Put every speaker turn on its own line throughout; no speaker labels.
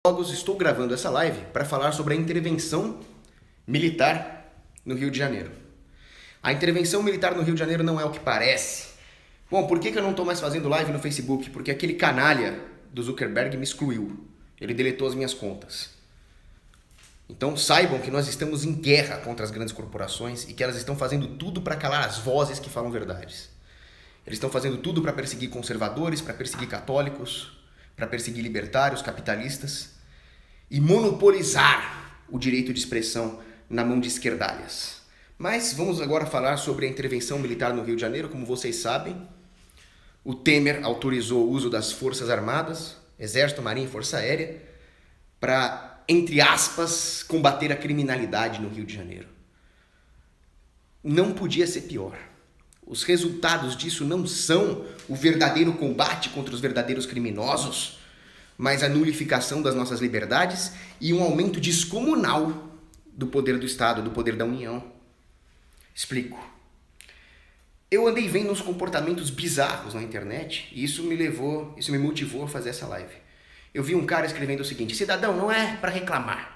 Estou gravando essa live para falar sobre a intervenção militar no Rio de Janeiro. A intervenção militar no Rio de Janeiro não é o que parece. Bom, por que eu não estou mais fazendo live no Facebook? Porque aquele canalha do Zuckerberg me excluiu. Ele deletou as minhas contas. Então saibam que nós estamos em guerra contra as grandes corporações e que elas estão fazendo tudo para calar as vozes que falam verdades. Eles estão fazendo tudo para perseguir conservadores, para perseguir católicos, para perseguir libertários, capitalistas e monopolizar o direito de expressão na mão de esquerdalhas. Mas vamos agora falar sobre a intervenção militar no Rio de Janeiro. Como vocês sabem, o Temer autorizou o uso das Forças Armadas, Exército, Marinha e Força Aérea, para, entre aspas, combater a criminalidade no Rio de Janeiro. Não podia ser pior. Os resultados disso não são o verdadeiro combate contra os verdadeiros criminosos, mas a nulificação das nossas liberdades e um aumento descomunal do poder do Estado, do poder da União. Explico. Eu andei vendo uns comportamentos bizarros na internet e isso me motivou a fazer essa live. Eu vi um cara escrevendo o seguinte: cidadão, não é para reclamar.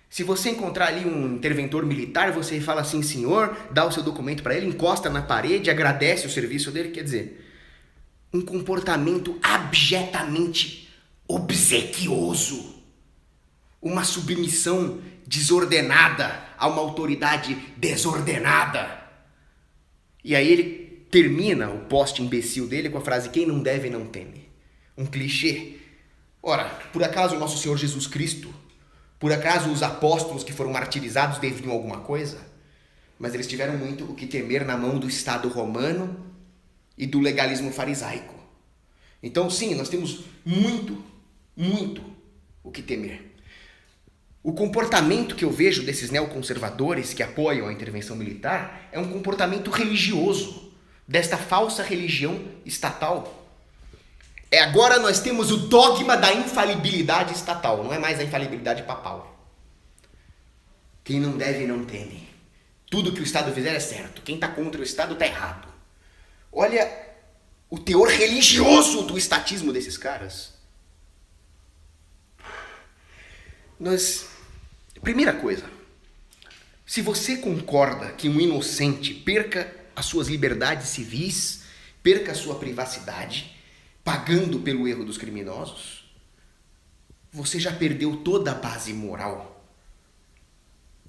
Se você encontrar ali um interventor militar, você fala assim, senhor, dá o seu documento para ele, encosta na parede, agradece o serviço dele. Quer dizer, um comportamento abjetamente obsequioso, uma submissão desordenada a uma autoridade desordenada. E aí ele termina o post imbecil dele com a frase: quem não deve não teme. Um clichê. Ora, por acaso o nosso Senhor Jesus Cristo, por acaso os apóstolos que foram martirizados deviam alguma coisa? Mas eles tiveram muito o que temer na mão do Estado romano e do legalismo farisaico. Então sim, nós temos muito o que temer. O comportamento que eu vejo desses neoconservadores que apoiam a intervenção militar é um comportamento religioso, desta falsa religião estatal. Agora nós temos o dogma da infalibilidade estatal, não é mais a infalibilidade papal. Quem não deve não teme. Tudo que o Estado fizer é certo. Quem está contra o Estado está errado. Olha o teor religioso do estatismo desses caras. Primeira coisa, se você concorda que um inocente perca as suas liberdades civis, perca a sua privacidade, pagando pelo erro dos criminosos, você já perdeu toda a base moral.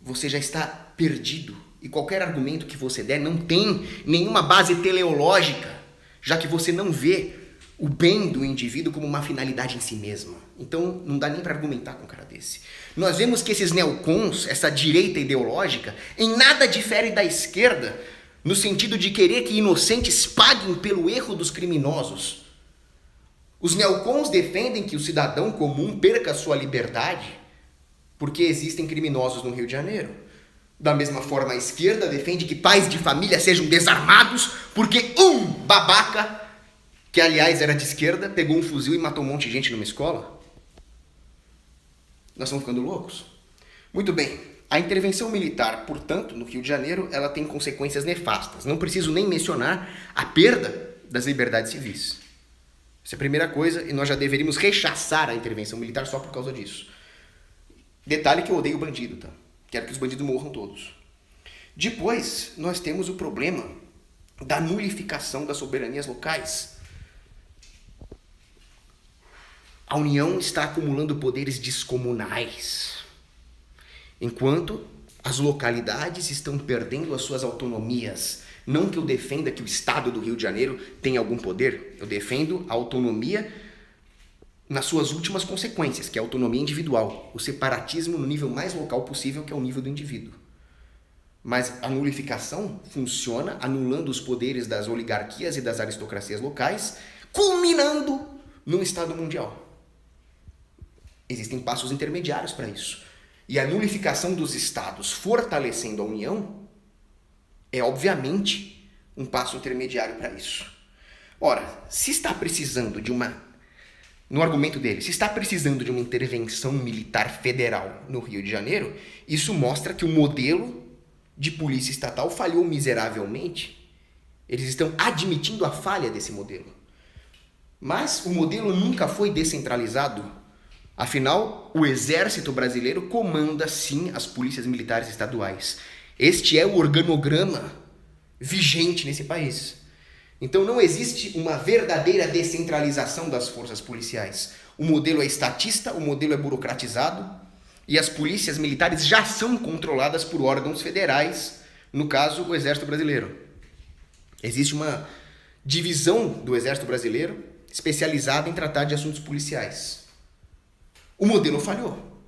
Você já está perdido. E qualquer argumento que você der não tem nenhuma base teleológica, já que você não vê o bem do indivíduo como uma finalidade em si mesma. Então não dá nem para argumentar com um cara desse. Nós vemos que esses neocons, essa direita ideológica, em nada difere da esquerda, no sentido de querer que inocentes paguem pelo erro dos criminosos. Os neocons defendem que o cidadão comum perca a sua liberdade porque existem criminosos no Rio de Janeiro. Da mesma forma, a esquerda defende que pais de família sejam desarmados porque um babaca, que aliás era de esquerda, pegou um fuzil e matou um monte de gente numa escola. Nós estamos ficando loucos? Muito bem, a intervenção militar, portanto, no Rio de Janeiro, ela tem consequências nefastas. Não preciso nem mencionar a perda das liberdades civis. Essa é a primeira coisa, e nós já deveríamos rechaçar a intervenção militar só por causa disso. Detalhe que eu odeio bandido, tá? Quero que os bandidos morram todos. Depois, nós temos o problema da nulificação das soberanias locais. A União está acumulando poderes descomunais, enquanto as localidades estão perdendo as suas autonomias. Não que eu defenda que o Estado do Rio de Janeiro tenha algum poder, eu defendo a autonomia nas suas últimas consequências, que é a autonomia individual, o separatismo no nível mais local possível, que é o nível do indivíduo. Mas a nulificação funciona anulando os poderes das oligarquias e das aristocracias locais, culminando num Estado mundial. Existem passos intermediários para isso. E a nulificação dos Estados fortalecendo a União é, obviamente, um passo intermediário para isso. Ora, se está precisando de no argumento dele, se está precisando de uma intervenção militar federal no Rio de Janeiro, isso mostra que o modelo de polícia estatal falhou miseravelmente. Eles estão admitindo a falha desse modelo. Mas o modelo nunca foi descentralizado Afinal, o exército brasileiro comanda sim as polícias militares estaduais. Este é o organograma vigente nesse país. Então não existe uma verdadeira descentralização das forças policiais. O modelo é estatista, o modelo é burocratizado e as polícias militares já são controladas por órgãos federais, no caso, o Exército Brasileiro. Existe uma divisão do Exército Brasileiro especializada em tratar de assuntos policiais. O modelo falhou.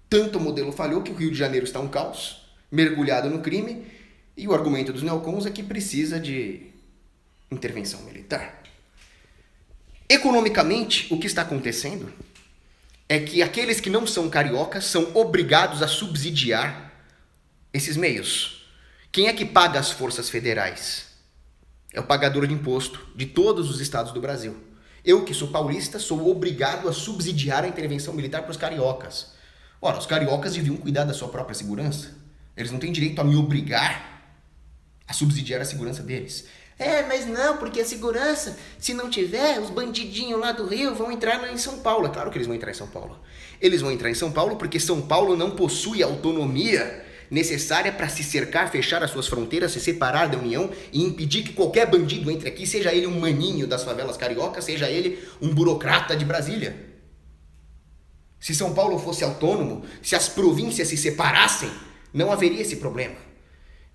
Tanto o modelo falhou que o Rio de Janeiro está um caos, mergulhado no crime, e o argumento dos neocons é que precisa de intervenção militar. Economicamente, o que está acontecendo é que aqueles que não são cariocas são obrigados a subsidiar esses meios. Quem é que paga as forças federais? É o pagador de imposto de todos os estados do Brasil. Eu, que sou paulista, sou obrigado a subsidiar a intervenção militar para os cariocas. Ora, os cariocas deviam cuidar da sua própria segurança. Eles não têm direito a me obrigar a subsidiar a segurança deles. Mas não, porque a segurança, se não tiver, os bandidinhos lá do Rio vão entrar em São Paulo. É claro que eles vão entrar em São Paulo. Eles vão entrar em São Paulo porque São Paulo não possui autonomia necessária para se cercar, fechar as suas fronteiras, se separar da União e impedir que qualquer bandido entre aqui, seja ele um maninho das favelas cariocas, seja ele um burocrata de Brasília. Se São Paulo fosse autônomo, se as províncias se separassem, não haveria esse problema.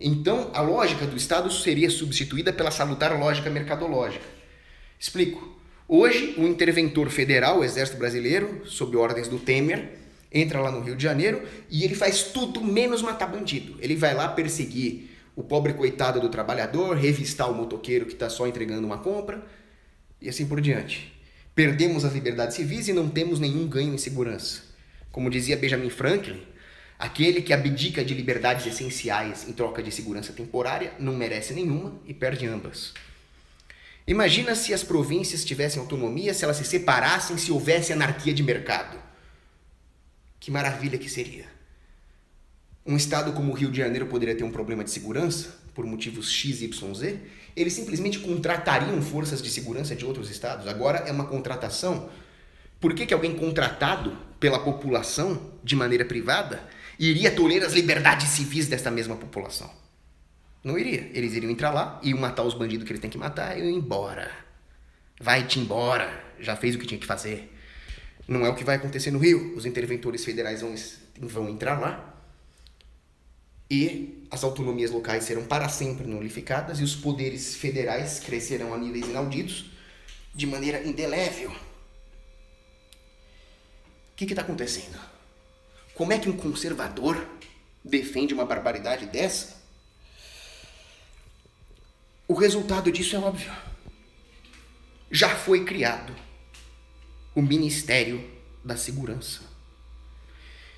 Então, a lógica do Estado seria substituída pela salutar lógica mercadológica. Explico. Hoje, o interventor federal, o Exército Brasileiro, sob ordens do Temer, entra lá no Rio de Janeiro e ele faz tudo menos matar bandido. Ele vai lá perseguir o pobre coitado do trabalhador, revistar o motoqueiro que está só entregando uma compra e assim por diante. Perdemos as liberdades civis e não temos nenhum ganho em segurança. Como dizia Benjamin Franklin, aquele que abdica de liberdades essenciais em troca de segurança temporária não merece nenhuma e perde ambas. Imagina se as províncias tivessem autonomia, se elas se separassem, se houvesse anarquia de mercado. Que maravilha que seria. Um estado como o Rio de Janeiro poderia ter um problema de segurança, por motivos X, Y, Z. Eles simplesmente contratariam forças de segurança de outros estados. Agora é uma contratação. Por que alguém contratado pela população de maneira privada iria tolerar as liberdades civis desta mesma população? Não iria. Eles iriam entrar lá, iam matar os bandidos que eles têm que matar e iam embora. Vai-te embora. Já fez o que tinha que fazer. Não é o que vai acontecer no Rio. Os interventores federais vão entrar lá e as autonomias locais serão para sempre nulificadas e os poderes federais crescerão a níveis inauditos de maneira indelével. O que está acontecendo? Como é que um conservador defende uma barbaridade dessa? O resultado disso é óbvio. Já foi criado o Ministério da Segurança.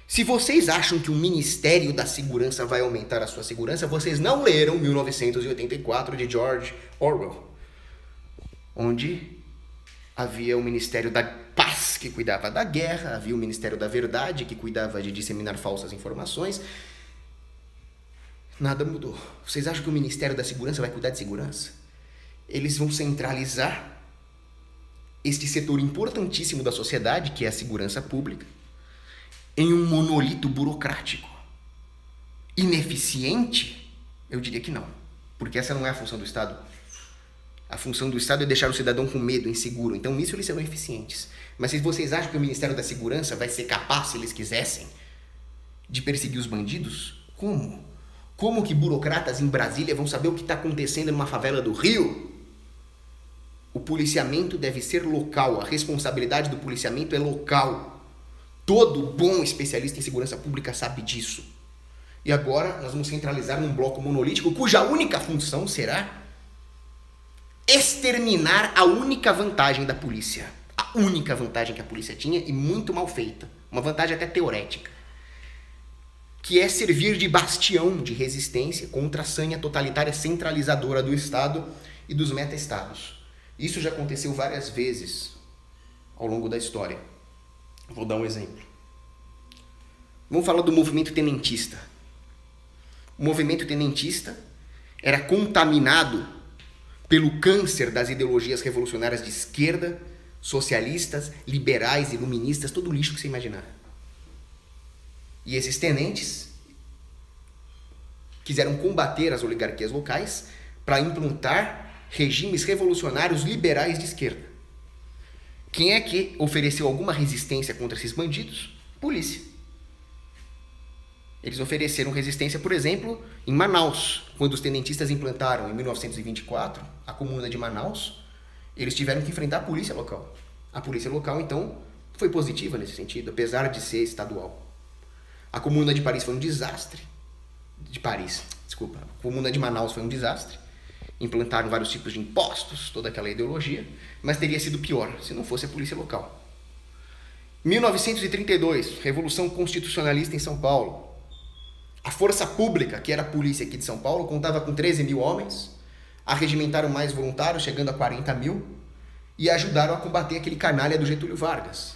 Se vocês acham que o Ministério da Segurança vai aumentar a sua segurança, vocês não leram 1984 de George Orwell, onde havia o Ministério da Paz, que cuidava da guerra, havia o Ministério da Verdade, que cuidava de disseminar falsas informações. Nada mudou. Vocês acham que o Ministério da Segurança vai cuidar de segurança? Eles vão centralizar este setor importantíssimo da sociedade, que é a segurança pública, em um monolito burocrático. Ineficiente? Eu diria que não, porque essa não é a função do Estado. A função do Estado é deixar o cidadão com medo, inseguro. Então, nisso eles serão eficientes. Mas se vocês acham que o Ministério da Segurança vai ser capaz, se eles quisessem, de perseguir os bandidos? Como? Como que burocratas em Brasília vão saber o que está acontecendo numa favela do Rio? O policiamento deve ser local. A responsabilidade do policiamento é local. Todo bom especialista em segurança pública sabe disso. E agora nós vamos centralizar num bloco monolítico cuja única função será exterminar a única vantagem da polícia. A única vantagem que a polícia tinha e muito mal feita. Uma vantagem até teorética. Que é servir de bastião de resistência contra a sanha totalitária centralizadora do Estado e dos meta-estados. Isso já aconteceu várias vezes ao longo da história. Vou dar um exemplo. Vamos falar do movimento tenentista. O movimento tenentista era contaminado pelo câncer das ideologias revolucionárias de esquerda socialistas, liberais, iluministas, todo o lixo que você imaginar. E esses tenentes quiseram combater as oligarquias locais para implantar regimes revolucionários liberais de esquerda. Quem é que ofereceu alguma resistência contra esses bandidos? Polícia. Eles ofereceram resistência, por exemplo, em Manaus. Quando os tenentistas implantaram, em 1924, a Comuna de Manaus, eles tiveram que enfrentar a polícia local. A polícia local, então, foi positiva nesse sentido, apesar de ser estadual. A Comuna de Paris foi um desastre. A Comuna de Manaus foi um desastre. Implantaram vários tipos de impostos, toda aquela ideologia, mas teria sido pior se não fosse a polícia local. 1932, Revolução Constitucionalista em São Paulo. A força pública, que era a polícia aqui de São Paulo, contava com 13 mil homens, arregimentaram mais voluntários, chegando a 40 mil, e ajudaram a combater aquele canalha do Getúlio Vargas.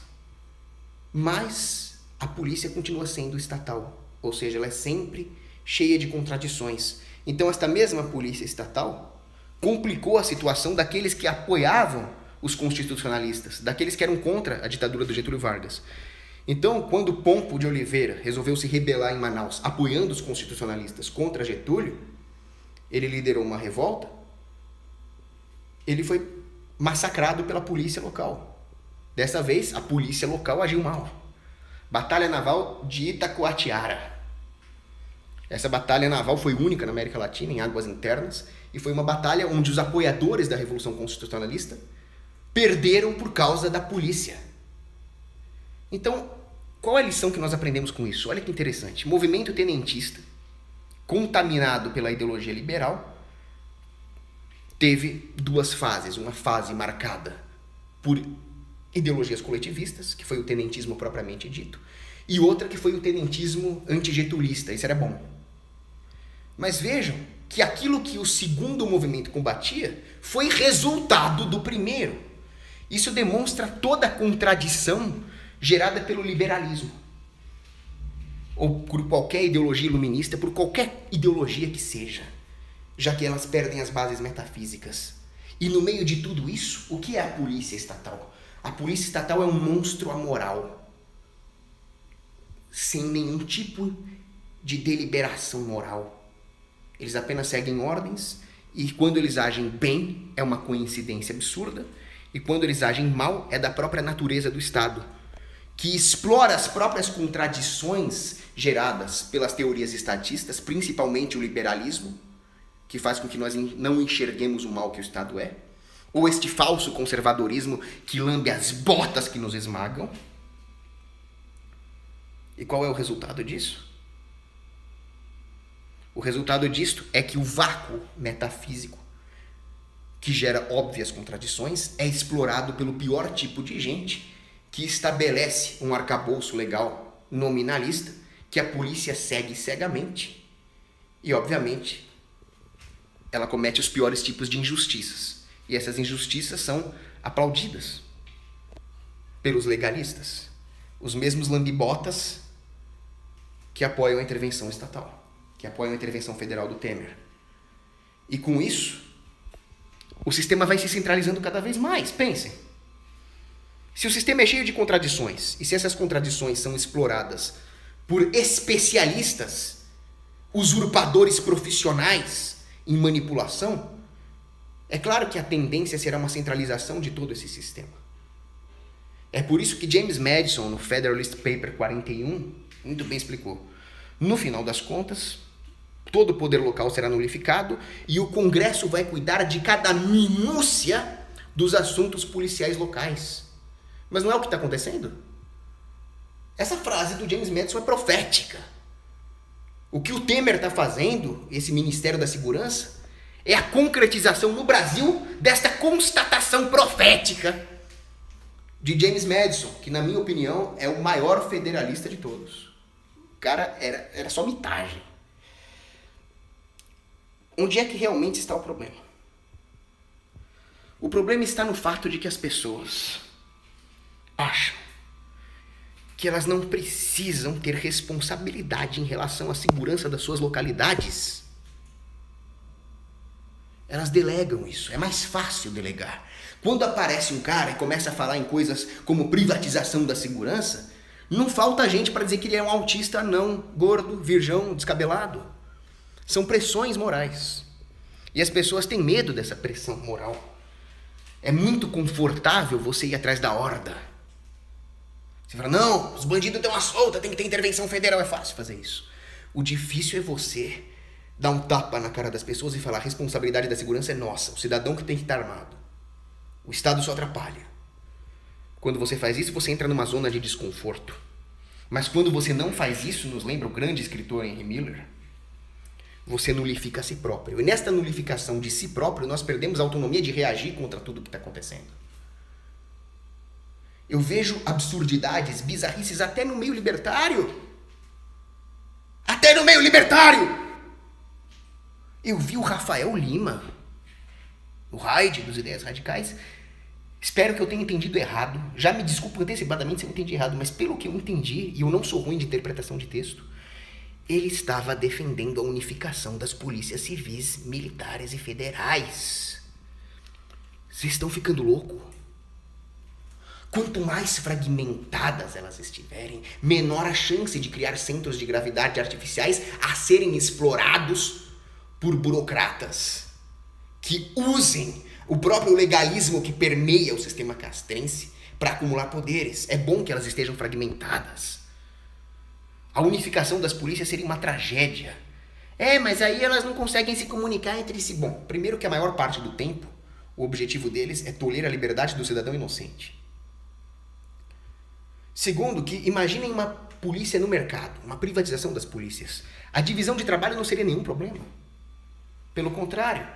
Mas a polícia continua sendo estatal, ou seja, ela é sempre cheia de contradições. Então, esta mesma polícia estatal complicou a situação daqueles que apoiavam os constitucionalistas, daqueles que eram contra a ditadura do Getúlio Vargas. Então, quando Pompo de Oliveira resolveu se rebelar em Manaus, apoiando os constitucionalistas contra Getúlio, ele liderou uma revolta, ele foi massacrado pela polícia local. Dessa vez, a polícia local agiu mal. Batalha Naval de Itacoatiara. Essa batalha naval foi única na América Latina, em águas internas, e foi uma batalha onde os apoiadores da Revolução Constitucionalista perderam por causa da polícia. Então, qual é a lição que nós aprendemos com isso? Olha que interessante. Movimento tenentista, contaminado pela ideologia liberal, teve duas fases. Uma fase marcada por ideologias coletivistas, que foi o tenentismo propriamente dito, e outra que foi o tenentismo antigetulista. Isso era bom. Mas vejam que aquilo que o segundo movimento combatia foi resultado do primeiro. Isso demonstra toda a contradição gerada pelo liberalismo, ou por qualquer ideologia iluminista, por qualquer ideologia que seja, já que elas perdem as bases metafísicas. E no meio de tudo isso, o que é a polícia estatal? A polícia estatal é um monstro amoral, sem nenhum tipo de deliberação moral. Eles apenas seguem ordens, e quando eles agem bem, é uma coincidência absurda, e quando eles agem mal, é da própria natureza do Estado, que explora as próprias contradições geradas pelas teorias estatistas, principalmente o liberalismo, que faz com que nós não enxerguemos o mal que o Estado é, ou este falso conservadorismo que lambe as botas que nos esmagam. E qual é o resultado disso? O resultado disto é que o vácuo metafísico, que gera óbvias contradições, é explorado pelo pior tipo de gente, que estabelece um arcabouço legal nominalista que a polícia segue cegamente e, obviamente, ela comete os piores tipos de injustiças. E essas injustiças são aplaudidas pelos legalistas, os mesmos lambibotas que apoiam a intervenção estatal, que apoiam a intervenção federal do Temer. E com isso, o sistema vai se centralizando cada vez mais. Pensem. Se o sistema é cheio de contradições, e se essas contradições são exploradas por especialistas, usurpadores profissionais em manipulação, é claro que a tendência será uma centralização de todo esse sistema. É por isso que James Madison, no Federalist Paper 41, muito bem explicou. No final das contas, todo o poder local será nulificado e o Congresso vai cuidar de cada minúcia dos assuntos policiais locais. Mas não é o que está acontecendo? Essa frase do James Madison é profética. O que o Temer está fazendo, esse Ministério da Segurança, é a concretização no Brasil desta constatação profética de James Madison, que, na minha opinião, é o maior federalista de todos. O cara era só mitagem. Onde é que realmente está o problema? O problema está no fato de que as pessoas acham que elas não precisam ter responsabilidade em relação à segurança das suas localidades. Elas delegam isso, é mais fácil delegar. Quando aparece um cara e começa a falar em coisas como privatização da segurança, não falta gente para dizer que ele é um autista não, gordo, virgão, descabelado. São pressões morais. E as pessoas têm medo dessa pressão moral. É muito confortável você ir atrás da horda. Você fala, não, os bandidos estão à solta, tem que ter intervenção federal. É fácil fazer isso. O difícil é você dar um tapa na cara das pessoas e falar, a responsabilidade da segurança é nossa, o cidadão que tem que estar armado. O Estado só atrapalha. Quando você faz isso, você entra numa zona de desconforto. Mas quando você não faz isso, nos lembra o grande escritor Henry Miller, você nulifica a si próprio. E nesta nulificação de si próprio, nós perdemos a autonomia de reagir contra tudo que está acontecendo. Eu vejo absurdidades, bizarrices até no meio libertário. Até no meio libertário! Eu vi o Rafael Lima, o Hyde dos Ideias Radicais. Espero que eu tenha entendido errado. Já me desculpo antecipadamente se eu entendi errado, mas pelo que eu entendi, e eu não sou ruim de interpretação de texto, ele estava defendendo a unificação das polícias civis, militares e federais. Vocês estão ficando loucos? Quanto mais fragmentadas elas estiverem, menor a chance de criar centros de gravidade artificiais a serem explorados por burocratas que usem o próprio legalismo que permeia o sistema castrense para acumular poderes. É bom que elas estejam fragmentadas. A unificação das polícias seria uma tragédia. Mas aí elas não conseguem se comunicar entre si. Bom, primeiro que a maior parte do tempo, o objetivo deles é tolher a liberdade do cidadão inocente. Segundo, que imaginem uma polícia no mercado, uma privatização das polícias. A divisão de trabalho não seria nenhum problema. Pelo contrário,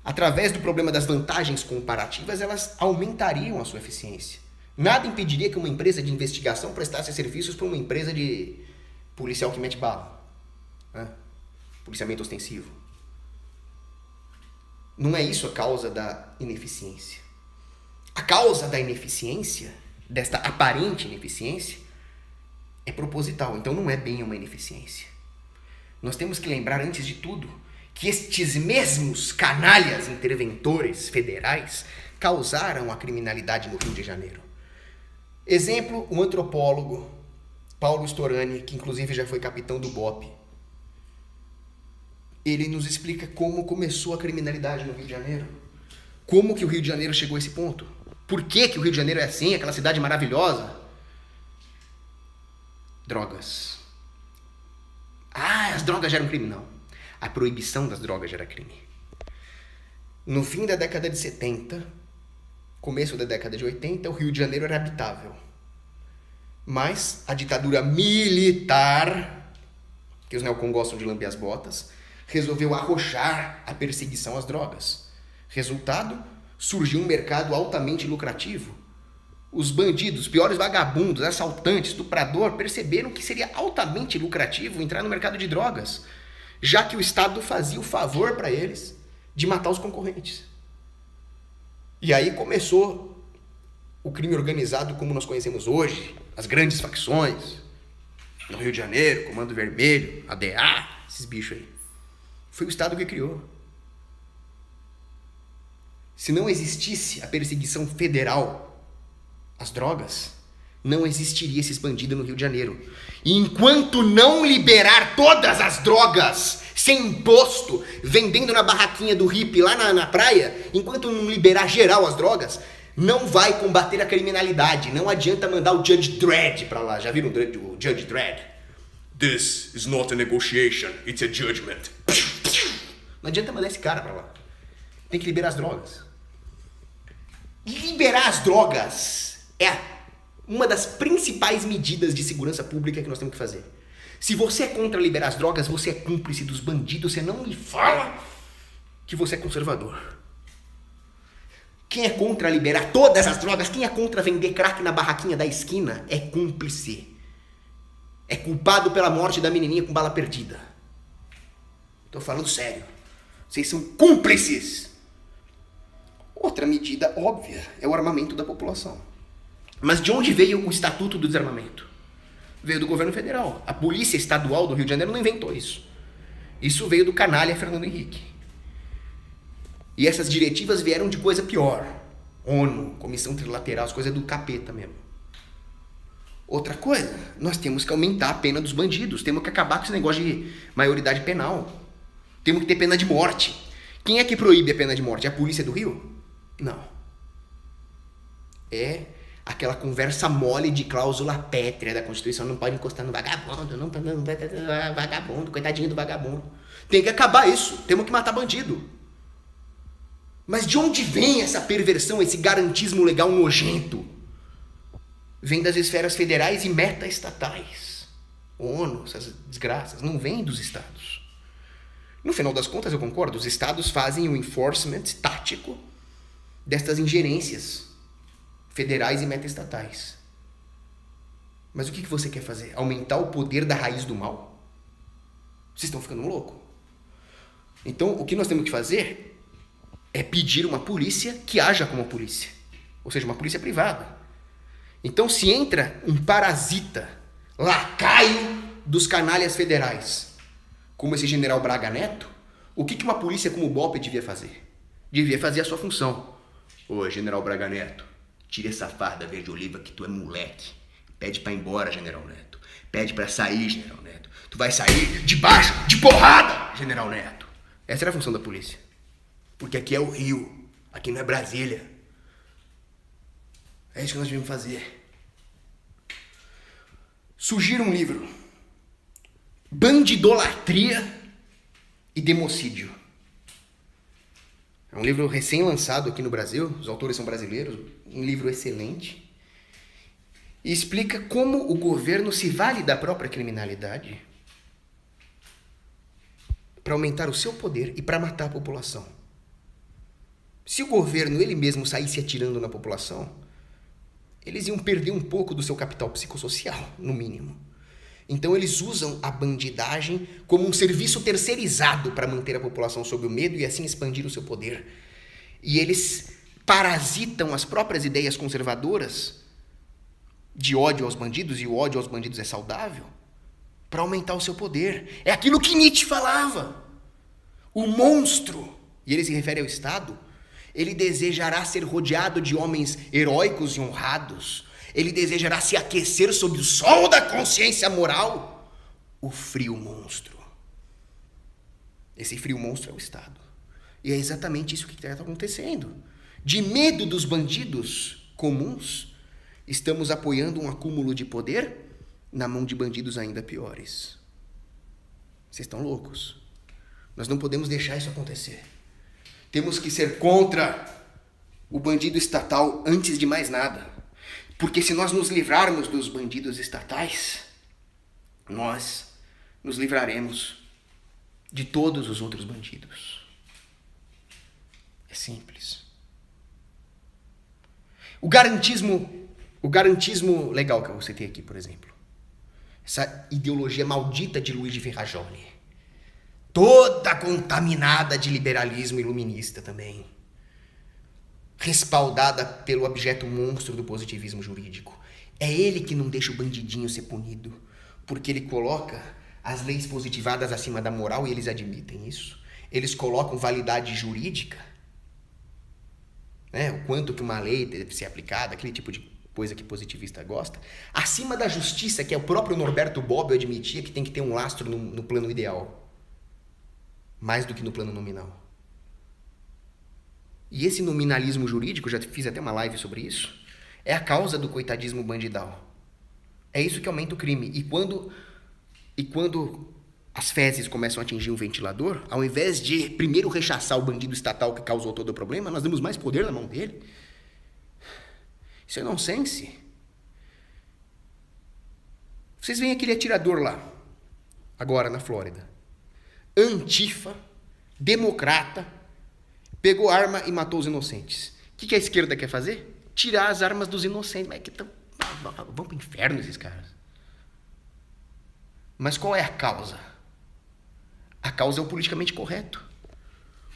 através do problema das vantagens comparativas, elas aumentariam a sua eficiência. Nada impediria que uma empresa de investigação prestasse serviços para uma empresa de policial que mete bala. Policiamento ostensivo. Não é isso a causa da ineficiência. A causa da ineficiência, desta aparente ineficiência, é proposital. Então não é bem uma ineficiência. Nós temos que lembrar, antes de tudo, que estes mesmos canalhas interventores federais causaram a criminalidade no Rio de Janeiro. Exemplo, o antropólogo Paulo Storani, que inclusive já foi capitão do BOPE. Ele nos explica como começou a criminalidade no Rio de Janeiro. Como que o Rio de Janeiro chegou a esse ponto. Por que que o Rio de Janeiro é assim, aquela cidade maravilhosa? Drogas. As drogas geram crime. Não. A proibição das drogas gera crime. No fim da década de 70, começo da década de 80, o Rio de Janeiro era habitável. Mas a ditadura militar, que os neocon gostam de lamber as botas, resolveu arrochar a perseguição às drogas. Resultado, surgiu um mercado altamente lucrativo. Os bandidos, piores vagabundos, assaltantes, estuprador, perceberam que seria altamente lucrativo entrar no mercado de drogas, já que o Estado fazia o favor para eles de matar os concorrentes. E aí começou o crime organizado como nós conhecemos hoje, as grandes facções, no Rio de Janeiro, Comando Vermelho, ADA, esses bichos aí. Foi o Estado que criou. Se não existisse a perseguição federal às drogas, não existiria esses bandidos no Rio de Janeiro. E enquanto não liberar todas as drogas sem imposto, vendendo na barraquinha do hippie lá na praia, enquanto não liberar geral as drogas, não vai combater a criminalidade. Não adianta mandar o Judge Dredd pra lá. Já viram o Judge Dredd? This is not a negotiation, it's a judgment. Não adianta mandar esse cara pra lá. Tem que liberar as drogas. Liberar as drogas é uma das principais medidas de segurança pública que nós temos que fazer. Se você é contra liberar as drogas, você é cúmplice dos bandidos, você não me fala que você é conservador. Quem é contra liberar todas as drogas, quem é contra vender crack na barraquinha da esquina, é cúmplice. É culpado pela morte da menininha com bala perdida. Tô falando sério. Vocês são cúmplices. Outra medida óbvia é o armamento da população. Mas de onde veio o Estatuto do Desarmamento? Veio do governo federal. A Polícia Estadual do Rio de Janeiro não inventou isso. Isso veio do canalha Fernando Henrique. E essas diretivas vieram de coisa pior. ONU, Comissão Trilateral, as coisas do capeta mesmo. Outra coisa, nós temos que aumentar a pena dos bandidos. Temos que acabar com esse negócio de maioridade penal. Temos que ter pena de morte. Quem é que proíbe a pena de morte? É a polícia do Rio? Não. É aquela conversa mole de cláusula pétrea da Constituição. Não pode encostar no vagabundo, não vagabundo, coitadinho do vagabundo. Tem que acabar isso. Temos que matar bandido. Mas de onde vem essa perversão, esse garantismo legal nojento? Vem das esferas federais e meta-estatais. ONU, essas desgraças, não vem dos estados. No final das contas, eu concordo, os estados fazem o enforcement tático destas ingerências federais e meta-estatais. Mas o que você quer fazer? Aumentar o poder da raiz do mal? Vocês estão ficando loucos. Então, o que nós temos que fazer é pedir uma polícia que haja como polícia. Ou seja, uma polícia privada. Então, se entra um parasita, lacaio dos canalhas federais, como esse general Braga Neto, o que uma polícia como o BOPE devia fazer? Devia fazer a sua função. Ô, general Braga Neto, tira essa farda verde oliva que tu é moleque. Pede pra ir embora, general Neto. Pede pra sair, general Neto. Tu vai sair de baixo, de porrada, general Neto. Essa era a função da polícia. Porque aqui é o Rio, aqui não é Brasília. É isso que nós devíamos fazer. Surgiu um livro, Bandidolatria e Democídio. É um livro recém-lançado aqui no Brasil, os autores são brasileiros, um livro excelente. E explica como o governo se vale da própria criminalidade para aumentar o seu poder e para matar a população. Se o governo ele mesmo saísse atirando na população, eles iam perder um pouco do seu capital psicossocial, no mínimo. Então eles usam a bandidagem como um serviço terceirizado para manter a população sob o medo e assim expandir o seu poder. E eles parasitam as próprias ideias conservadoras de ódio aos bandidos, e o ódio aos bandidos é saudável, para aumentar o seu poder. É aquilo que Nietzsche falava. O monstro, e ele se refere ao Estado, ele desejará ser rodeado de homens heróicos e honrados. Ele desejará se aquecer sob o sol da consciência moral. O frio monstro. Esse frio monstro é o Estado. E é exatamente isso que está acontecendo. De medo dos bandidos comuns, estamos apoiando um acúmulo de poder na mão de bandidos ainda piores. Vocês estão loucos. Nós não podemos deixar isso acontecer. Temos que ser contra o bandido estatal antes de mais nada. Porque se nós nos livrarmos dos bandidos estatais, nós nos livraremos de todos os outros bandidos. É simples. O garantismo legal que eu citei aqui, por exemplo. Essa ideologia maldita de Luigi Ferrajoli. Toda contaminada de liberalismo iluminista também. Respaldada pelo objeto monstro do positivismo jurídico. É ele que não deixa o bandidinho ser punido, porque ele coloca as leis positivadas acima da moral e eles admitem isso. Eles colocam validade jurídica, né? O quanto que uma lei deve ser aplicada, aquele tipo de coisa que positivista gosta, acima da justiça, que é o próprio Norberto Bobbio admitia que tem que ter um lastro no plano ideal. Mais do que no plano nominal. E esse nominalismo jurídico, já fiz até uma live sobre isso, é a causa do coitadismo bandidal. É isso que aumenta o crime. E quando as fezes começam a atingir um ventilador, ao invés de primeiro rechaçar o bandido estatal que causou todo o problema, nós damos mais poder na mão dele. Isso é nonsense. Vocês veem aquele atirador lá, agora na Flórida. Antifa, democrata, pegou arma e matou os inocentes. O que a esquerda quer fazer? Tirar as armas dos inocentes. Mas vão pro inferno esses caras. Mas qual é a causa? A causa é o politicamente correto.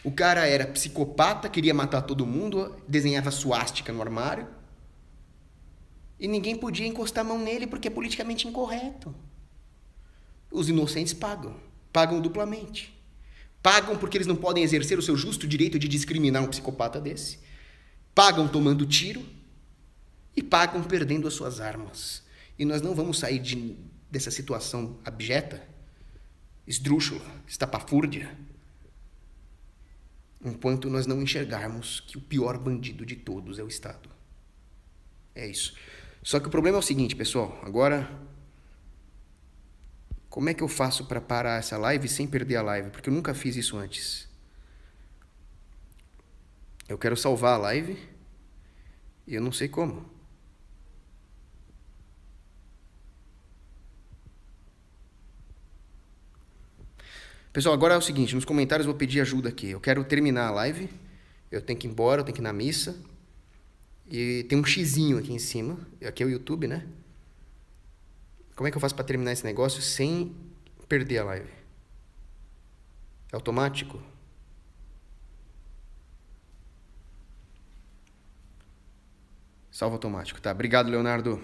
O cara era psicopata, queria matar todo mundo, desenhava suástica no armário. E ninguém podia encostar a mão nele porque é politicamente incorreto. Os inocentes pagam duplamente. Pagam porque eles não podem exercer o seu justo direito de discriminar um psicopata desse. Pagam tomando tiro e pagam perdendo as suas armas. E nós não vamos sair dessa situação abjeta, esdrúxula, estapafúrdia, enquanto nós não enxergarmos que o pior bandido de todos é o Estado. É isso. Só que o problema é o seguinte, pessoal. Agora, como é que eu faço para parar essa live sem perder a live? Porque eu nunca fiz isso antes. Eu quero salvar a live e eu não sei como. Pessoal, agora é o seguinte, nos comentários eu vou pedir ajuda aqui. Eu quero terminar a live, eu tenho que ir embora, eu tenho que ir na missa. E tem um xizinho aqui em cima, aqui é o YouTube, né? Como é que eu faço para terminar esse negócio sem perder a live? É automático? Salva automático, tá? Obrigado, Leonardo.